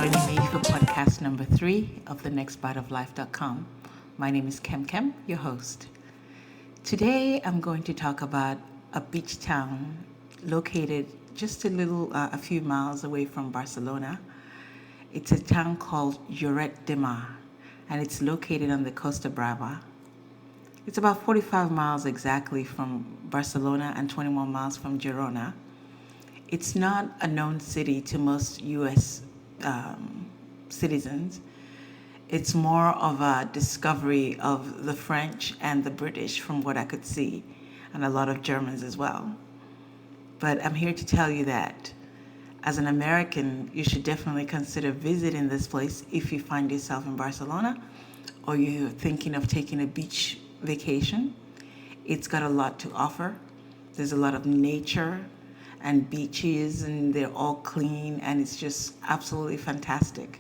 joining me for podcast number 3 of the Nextbiteoflife.com. My name is Kem, your host. Today I'm going to talk about a beach town located just a few miles away from Barcelona. It's a town called Lloret de Mar, and it's located on the Costa Brava. It's about 45 miles exactly from Barcelona and 21 miles from Girona. It's not a known city to most U.S. Citizens. It's more of a discovery of the French and the British from what I could see, and a lot of Germans as well. But I'm here to tell you that as an American, you should definitely consider visiting this place if you find yourself in Barcelona or you're thinking of taking a beach vacation. It's got a lot to offer. There's a lot of nature and beaches, and they're all clean, and it's just absolutely fantastic.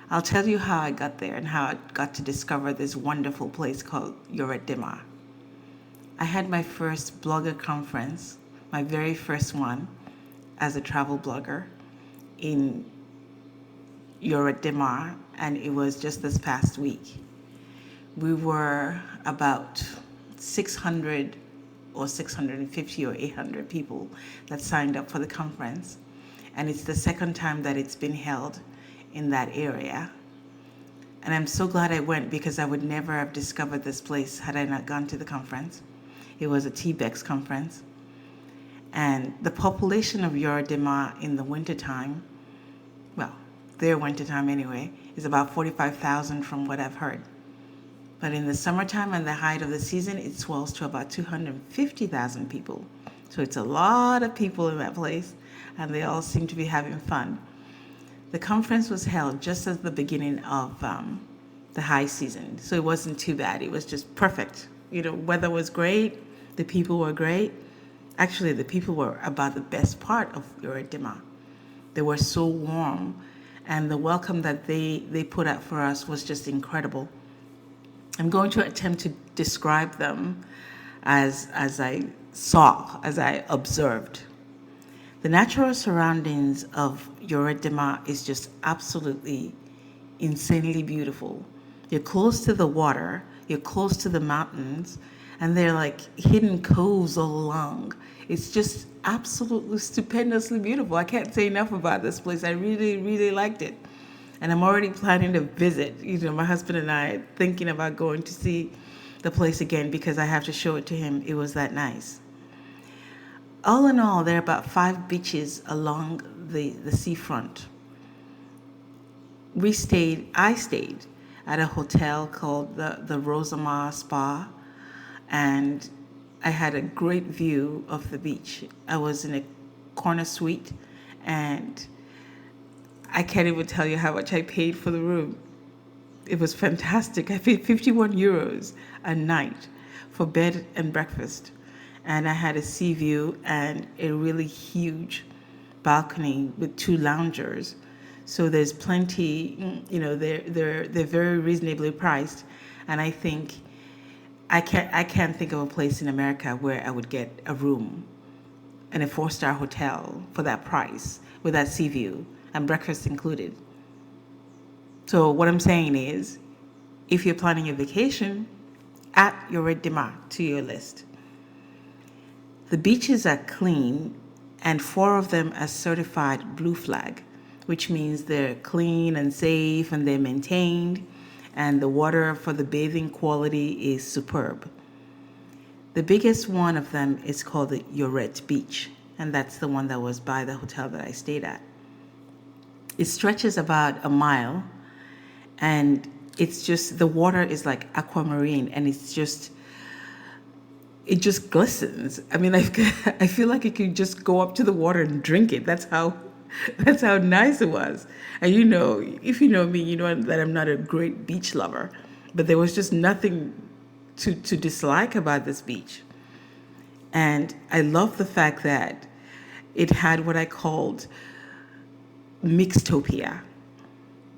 I'll tell you how I got there and how I got to discover this wonderful place called Lloret de Mar. I had my first blogger conference, my very first one, as a travel blogger in Lloret de Mar, and it was just this past week. We were about 600 or 650 or 800 people that signed up for the conference. And it's the second time that it's been held in that area. And I'm so glad I went because I would never have discovered this place had I not gone to the conference. It was a TBEX conference. And the population of Lloret de Mar in the wintertime, well, their wintertime anyway, is about 45,000 from what I've heard. But in the summertime and the height of the season, it swells to about 250,000 people. So it's a lot of people in that place, and they all seem to be having fun. The conference was held just at the beginning of the high season, so it wasn't too bad. It was just perfect. Weather was great. The people were great. Actually, the people were about the best part of Lloret de Mar. They were so warm, and the welcome that they put out for us was just incredible. I'm going to attempt to describe them as I saw, as I observed. The natural surroundings of Lloret de Mar is just absolutely insanely beautiful. You're close to the water, you're close to the mountains, and they're like hidden coves all along. It's just absolutely stupendously beautiful. I can't say enough about this place. I really, really liked it. And I'm already planning to visit. My husband and I are thinking about going to see the place again because I have to show it to him. It was that nice. All in all, there are about 5 beaches along the seafront. I stayed at a hotel called the Rosamar Spa, and I had a great view of the beach. I was in a corner suite, and I can't even tell you how much I paid for the room. It was fantastic. I paid 51 euros a night for bed and breakfast. And I had a sea view and a really huge balcony with 2 loungers. So there's plenty, they're very reasonably priced. And I think I can't think of a place in America where I would get a room in a 4-star hotel for that price with that sea view and breakfast included. So what I'm saying is, if you're planning a vacation, add Lloret de Mar to your list. The beaches are clean, and 4 of them are certified Blue Flag, which means they're clean and safe and they're maintained, and the water for the bathing quality is superb. The biggest one of them is called the Lloret Beach, and that's the one that was by the hotel that I stayed at. It stretches about a mile, and it's just, the water is like aquamarine, and it just glistens. I mean, I feel like you could just go up to the water and drink it. That's how nice it was. And if you know me, you know that I'm not a great beach lover, but there was just nothing to dislike about this beach. And I love the fact that it had what I called Mixtopia.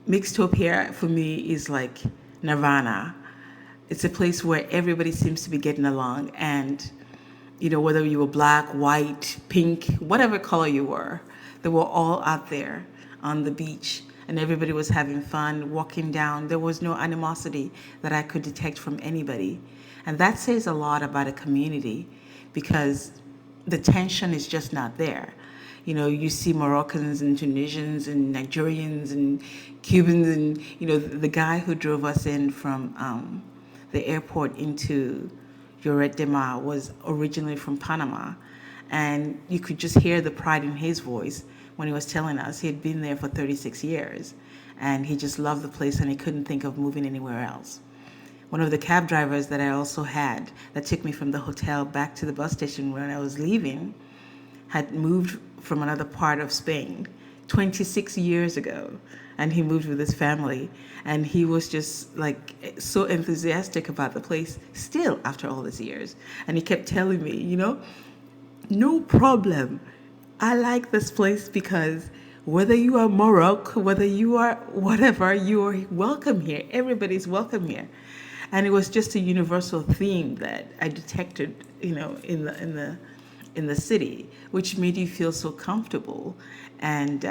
Mixtopia for me is like nirvana. It's a place where everybody seems to be getting along, and whether you were black, white, pink, whatever color you were, they were all out there on the beach, and everybody was having fun walking down. There was no animosity that I could detect from anybody. And that says a lot about a community because the tension is just not there. You know, you see Moroccans and Tunisians and Nigerians and Cubans, and, you know, the guy who drove us in from the airport into Lloret de Mar was originally from Panama. And you could just hear the pride in his voice when he was telling us he had been there for 36 years. And he just loved the place and he couldn't think of moving anywhere else. One of the cab drivers that I also had that took me from the hotel back to the bus station when I was leaving had moved from another part of Spain 26 years ago. And he moved with his family. And he was just like so enthusiastic about the place still after all these years. And he kept telling me, you know, no problem. I like this place because whether you are Morocco, whether you are whatever, you are welcome here. Everybody's welcome here. And it was just a universal theme that I detected, you know, in the city, which made you feel so comfortable. And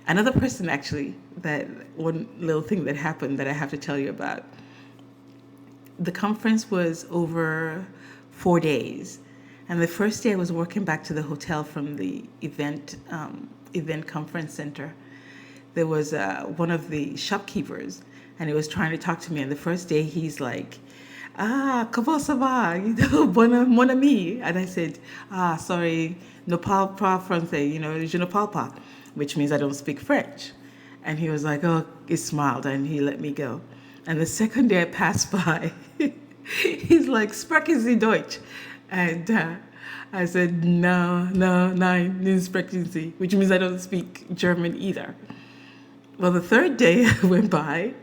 another person, actually, that one little thing that happened that I have to tell you about. The conference was over 4 days. And the first day I was walking back to the hotel from the event conference center. There was one of the shopkeepers, and he was trying to talk to me. And the first day he's like, comment ça va? You know, mon ami. And I said, sorry, ne parle pas français, you know, je ne parle pas, which means I don't speak French. And he was like, oh, he smiled and he let me go. And the second day I passed by, he's like, sprechen Sie Deutsch? And I said, no, nein, sprechen Sie, which means I don't speak German either. Well, the third day I went by,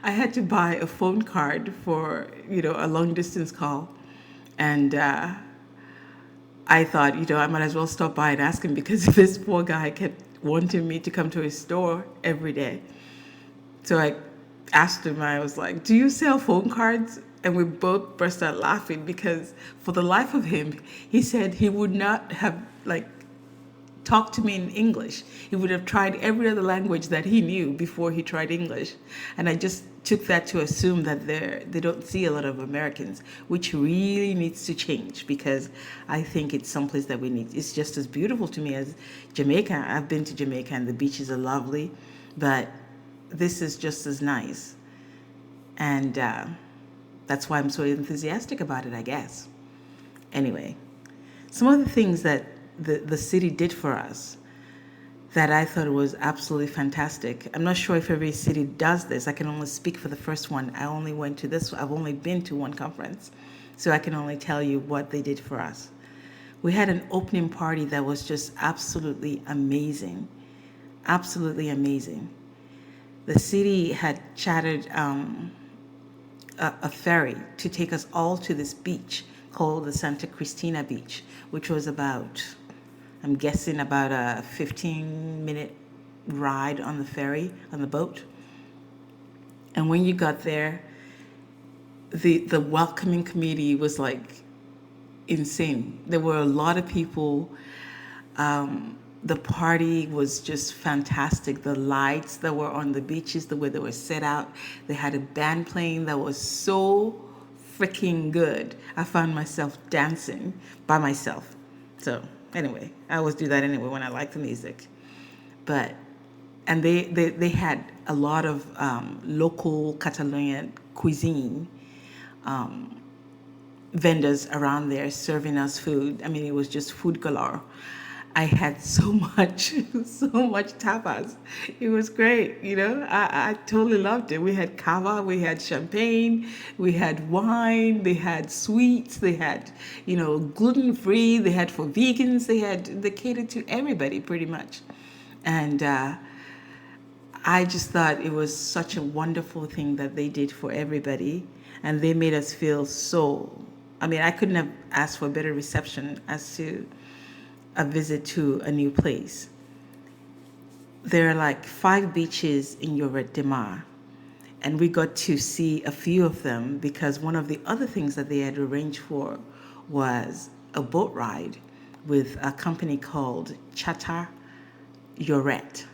I had to buy a phone card for, you know, a long distance call. And I thought, you know, I might as well stop by and ask him because this poor guy kept wanting me to come to his store every day. So I asked him, I was like, do you sell phone cards? And we both burst out laughing because for the life of him, he said he would not have talked to me in English. He would have tried every other language that he knew before he tried English. And I just took that to assume that they don't see a lot of Americans, which really needs to change because I think it's someplace that we need. It's just as beautiful to me as Jamaica. I've been to Jamaica and the beaches are lovely, but this is just as nice. And that's why I'm so enthusiastic about it, I guess. Anyway, some of the things that the city did for us that I thought was absolutely fantastic. I'm not sure if every city does this. I can only speak for the first one. I've only been to one conference, so I can only tell you what they did for us. We had an opening party that was just absolutely amazing. Absolutely amazing. The city had chartered a ferry to take us all to this beach called the Santa Cristina Beach, which was about a 15-minute ride on the ferry, on the boat. And when you got there, the welcoming committee was like insane. There were a lot of people. The party was just fantastic. The lights that were on the beaches, the way they were set out. They had a band playing that was so freaking good. I found myself dancing by myself. So anyway, I always do that anyway when I like the music. And they had a lot of local Catalunya cuisine vendors around there serving us food. I mean, it was just food galore. I had so much tapas. It was great, you know. I totally loved it. We had cava, we had champagne, we had wine, they had sweets, they had, you know, gluten-free, they had for vegans, they catered to everybody pretty much. And I just thought it was such a wonderful thing that they did for everybody. And they made us feel I couldn't have asked for a better reception as to a visit to a new place. There are like 5 beaches in Lloret de Mar, and we got to see a few of them because one of the other things that they had arranged for was a boat ride with a company called Chata Lloret.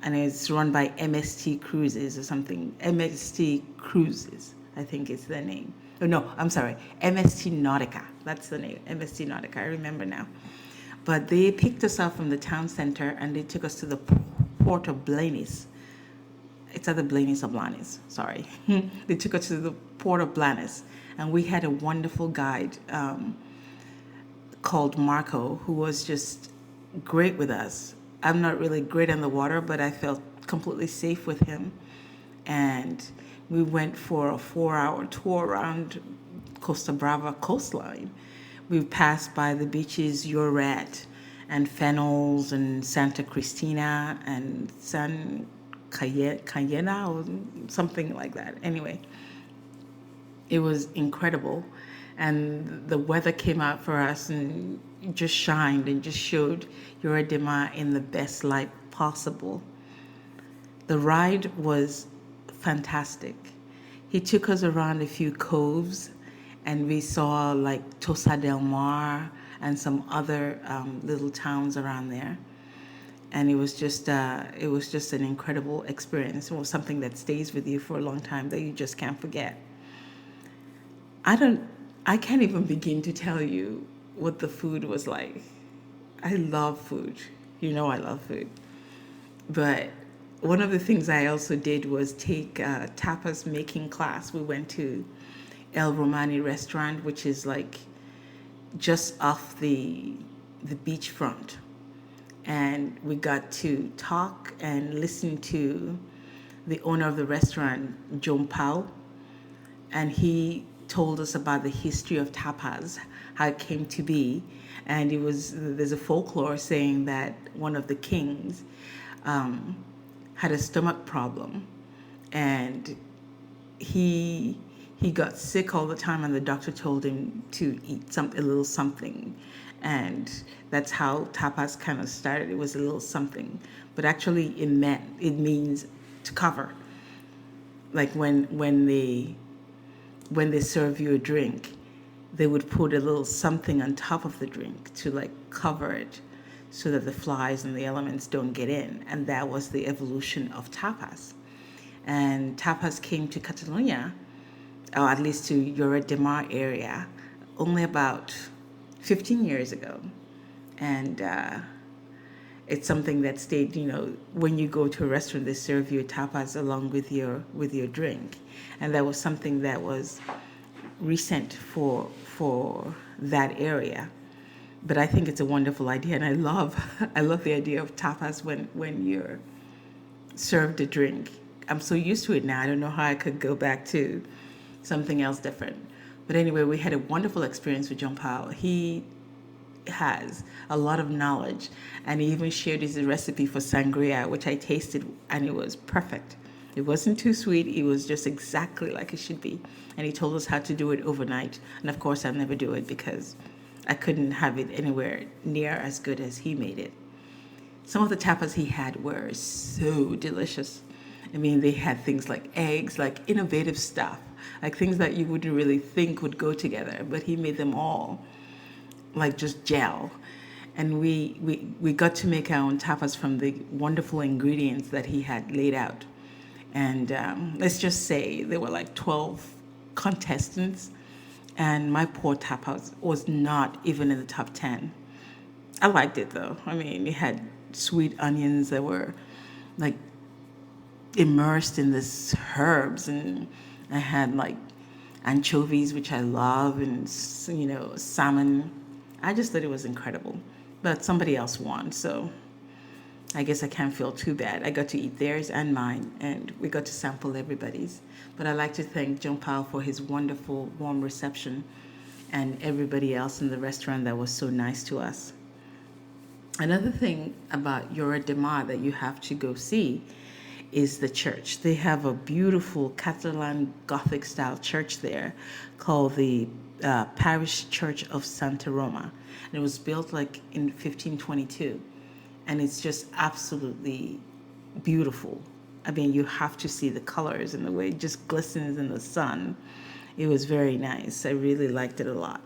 and it's run by MST Cruises or something. MST Cruises, I think is the name. Oh, no, I'm sorry, MST Nautica. That's the name, MST Nautica. I remember now. But they picked us up from the town center and they took us to the port of Blanes. It's either Blanes or Blanes, sorry. They took us to the port of Blanes, and we had a wonderful guide called Marco, who was just great with us. I'm not really great on the water, but I felt completely safe with him. And we went for a 4-hour tour around Costa Brava coastline. We passed by the beaches Lloret and Fennels and Santa Cristina and San Cayena or something like that. Anyway, it was incredible. And the weather came out for us and just shined and just showed Lloret de Mar in the best light possible. The ride was fantastic. He took us around a few coves and we saw like Tosa del Mar and some other little towns around there. And it was just an incredible experience. It was something that stays with you for a long time that you just can't forget. I can't even begin to tell you what the food was like. I love food. You know I love food. But one of the things I also did was take a tapas making class. We went to El Romani restaurant, which is like just off the beachfront. And we got to talk and listen to the owner of the restaurant, John Pao, and he told us about the history of tapas, how it came to be. And there's a folklore saying that one of the kings had a stomach problem, and he got sick all the time, and the doctor told him to eat a little something, and that's how tapas kind of started. It was a little something, but actually it means to cover. Like when they serve you a drink, they would put a little something on top of the drink to like cover it so that the flies and the elements don't get in. And that was the evolution of tapas. And tapas came to Catalunya, or at least to Lloret de Mar area, only about 15 years ago. And it's something that stayed, when you go to a restaurant, they serve you tapas along with your drink. And that was something that was recent for that area. But I think it's a wonderful idea, and I love the idea of tapas when you're served a drink. I'm so used to it now. I don't know how I could go back to something else different. But anyway, we had a wonderful experience with John Paul. He has a lot of knowledge, and he even shared his recipe for sangria, which I tasted, and it was perfect. It wasn't too sweet. It was just exactly like it should be. And he told us how to do it overnight. And of course, I'll never do it because I couldn't have it anywhere near as good as he made it. Some of the tapas he had were so delicious. I mean, they had things like eggs, like innovative stuff, like things that you wouldn't really think would go together, but he made them all like just gel. And we got to make our own tapas from the wonderful ingredients that he had laid out. And let's just say there were like 12 contestants, and my poor tapas was not even in the top 10. I liked it though. I mean, it had sweet onions that were like immersed in this herbs, and I had like anchovies, which I love, and salmon. I just thought it was incredible. But somebody else won, so I guess I can't feel too bad. I got to eat theirs and mine, and we got to sample everybody's. But I'd like to thank John Powell for his wonderful, warm reception, and everybody else in the restaurant that was so nice to us. Another thing about Lloret de Mar that you have to go see is the church. They have a beautiful Catalan Gothic style church there called the Parish Church of Santa Roma. And it was built like in 1522. And it's just absolutely beautiful. I mean, you have to see the colors and the way it just glistens in the sun. It was very nice. I really liked it a lot.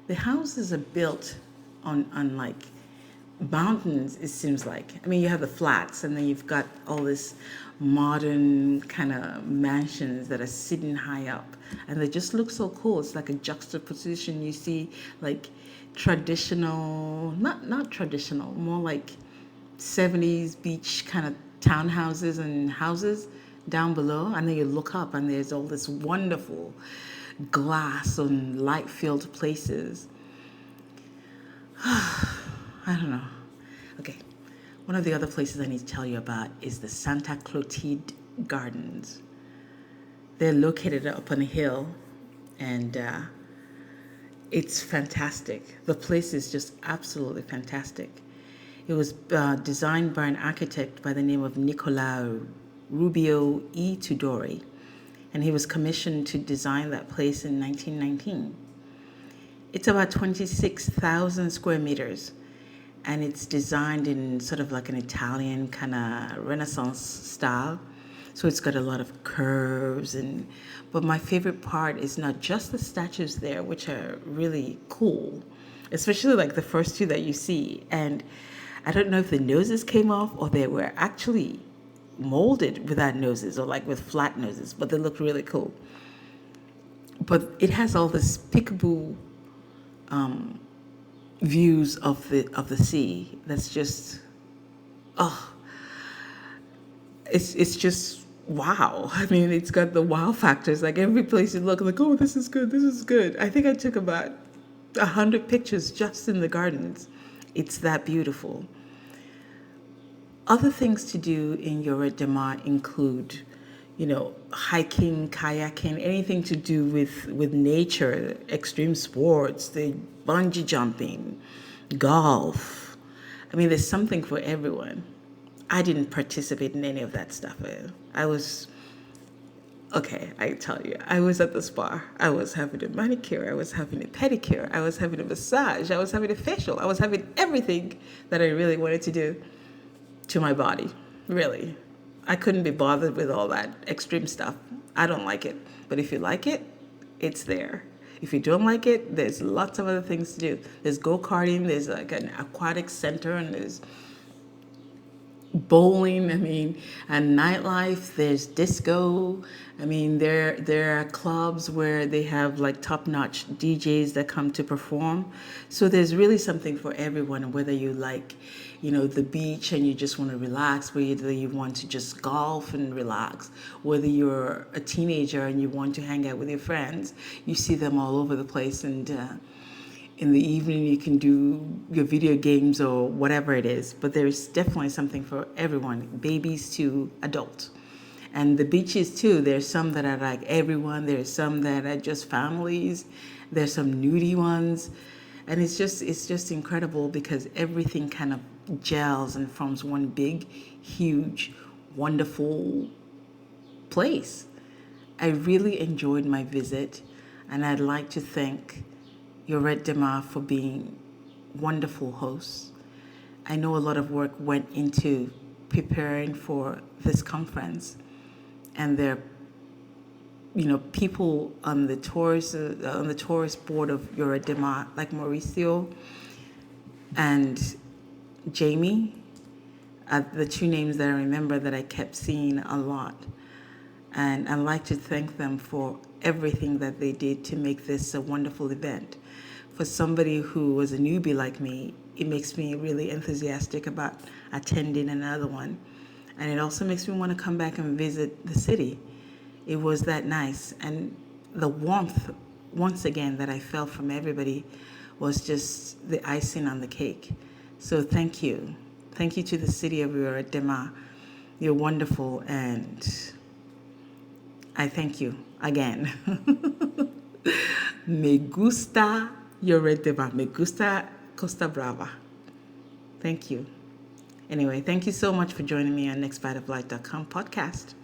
The houses are built on like mountains, it seems like. I mean, you have the flats, and then you've got all this modern kind of mansions that are sitting high up, and they just look so cool. It's like a juxtaposition. You see, like traditional, not traditional, more like 70s beach kind of townhouses and houses down below, and then you look up, and there's all this wonderful glass and light-filled places. I don't know. Okay. One of the other places I need to tell you about is the Santa Clotilde Gardens. They're located up on a hill, and it's fantastic. The place is just absolutely fantastic. It was designed by an architect by the name of Nicolau Rubio e Tudori, and he was commissioned to design that place in 1919. It's about 26,000 square meters, and it's designed in sort of like an Italian kind of Renaissance style. So it's got a lot of curves, but my favorite part is not just the statues there, which are really cool, especially like the first two that you see. And I don't know if the noses came off or they were actually molded without noses or like with flat noses, but they look really cool. But it has all this peekaboo views of the sea. That's just, oh, it's just wow. I mean, it's got the wow factors. Like every place you look, like, oh, this is good, this is good. I think I took about 100 pictures just in the gardens. It's that beautiful. Other things to do in Lloret de Mar include, hiking, kayaking, anything to do with nature, extreme sports, the bungee jumping, golf. I mean, there's something for everyone. I didn't participate in any of that stuff. I was at the spa. I was having a manicure. I was having a pedicure. I was having a massage. I was having a facial. I was having everything that I really wanted to do to my body, really. I couldn't be bothered with all that extreme stuff. I don't like it. But if you like it, it's there. If you don't like it, there's lots of other things to do. There's go-karting, there's like an aquatic center, and there's bowling, and nightlife, there's disco. There are clubs where they have like top-notch DJs that come to perform. So there's really something for everyone, whether you like, the beach and you just want to relax, whether you want to just golf and relax, whether you're a teenager and you want to hang out with your friends. You see them all over the place, and in the evening you can do your video games or whatever it is. But there's definitely something for everyone, babies to adults. And the beaches too, there's some that are like everyone, there's some that are just families, there's some nudie ones. And it's just incredible because everything kind of gels and forms one big, huge, wonderful place. I really enjoyed my visit, and I'd like to thank Lloret de Mar for being wonderful hosts. I know a lot of work went into preparing for this conference, and there are people on the tourist board of Lloret de Mar, like Mauricio and Jamie, the two names that I remember that I kept seeing a lot. And I'd like to thank them for everything that they did to make this a wonderful event. For somebody who was a newbie like me, it makes me really enthusiastic about attending another one. And it also makes me want to come back and visit the city. It was that nice. And the warmth, once again, that I felt from everybody was just the icing on the cake. So thank you. Thank you to the city of Lloret de Mar. You're wonderful, and I thank you again. Me gusta Lloret de Mar. Me gusta Costa Brava. Thank you. Anyway, thank you so much for joining me on Nextbiteoflife.com podcast.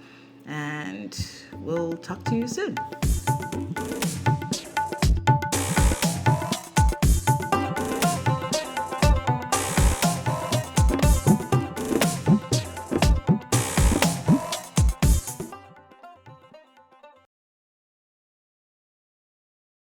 And we'll talk to you soon.